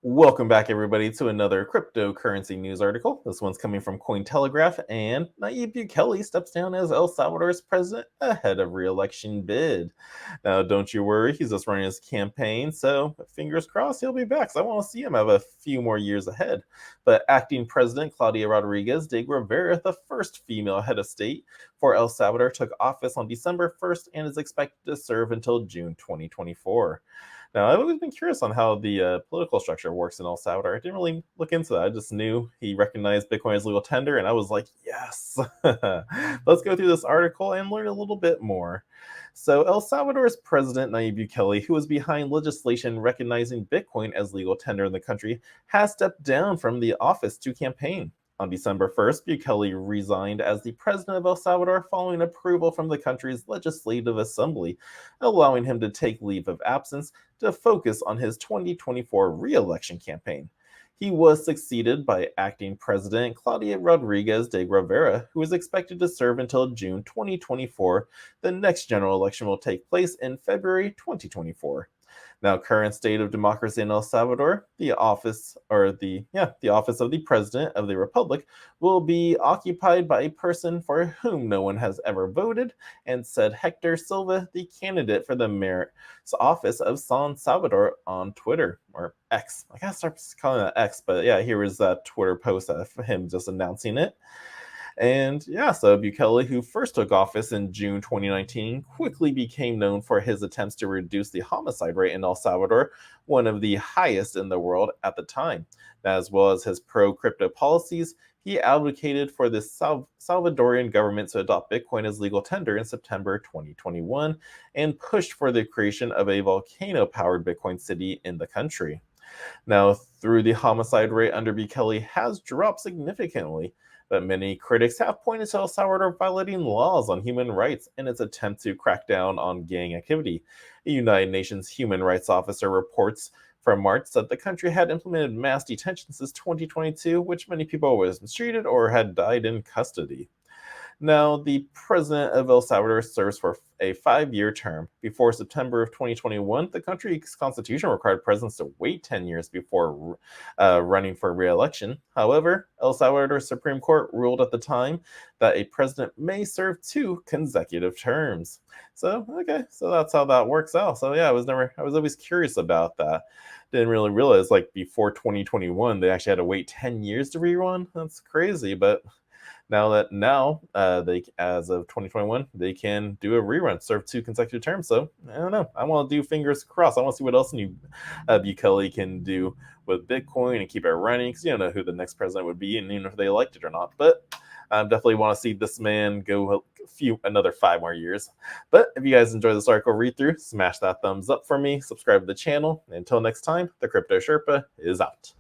Welcome back, everybody, to another cryptocurrency news article. This one's coming from Cointelegraph, and Nayib Bukele steps down as El Salvador's president ahead of re-election bid. Now, don't you worry, he's just running his campaign, so fingers crossed he'll be back. So I want to see him have a few more years ahead. But acting president Claudia Rodriguez de Rivera, the first female head of state for El Salvador, took office on December 1st and is expected to serve until June 2024. Now, I've always been curious on how the political structure works in El Salvador. I didn't really look into that. I just knew he recognized Bitcoin as legal tender, and I was like, yes. Let's go through this article and learn a little bit more. So, El Salvador's president, Nayib Bukele, who was behind legislation recognizing Bitcoin as legal tender in the country, has stepped down from the office to campaign. On December 1st, Bukele resigned as the president of El Salvador following approval from the country's legislative assembly, allowing him to take leave of absence to focus on his 2024 re-election campaign. He was succeeded by acting president Claudia Rodriguez de Rivera, who is expected to serve until June 2024. The next general election will take place in February 2024. Now, current state of democracy in El Salvador, the office of the president of the republic will be occupied by a person for whom no one has ever voted, and said Hector Silva, the candidate for the mayor's office of San Salvador, on Twitter, or X. I gotta start calling it X, but yeah, here is that Twitter post of him just announcing it. And yeah, so Bukele, who first took office in June 2019, quickly became known for his attempts to reduce the homicide rate in El Salvador, one of the highest in the world at the time. As well as his pro-crypto policies, he advocated for the Salvadorian government to adopt Bitcoin as legal tender in September 2021 and pushed for the creation of a volcano-powered Bitcoin city in the country. Now, through the homicide rate under Bukele has dropped significantly, but many critics have pointed to El Salvador violating laws on human rights in its attempt to crack down on gang activity. A United Nations human rights officer reports from March that the country had implemented mass detention since 2022, which many people were mistreated or had died in custody. Now, the president of El Salvador serves for a 5-year term. Before September of 2021, the country's constitution required presidents to wait 10 years before running for re-election. However, El Salvador's Supreme Court ruled at the time that a president may serve 2 consecutive terms. So, okay, so that's how that works out. So, yeah, I was always curious about that. Didn't really realize, like, before 2021, they actually had to wait 10 years to rerun. That's crazy, but they, as of 2021, they can do a rerun, serve 2 consecutive terms. So I don't know. I want to do fingers crossed. I want to see what else Bukele can do with Bitcoin and keep it running, because you don't know who the next president would be, and even if they elected or not. But I definitely want to see this man go another 5 more years. But if you guys enjoy this article read through, smash that thumbs up for me, subscribe to the channel. And until next time, the Crypto Sherpa is out.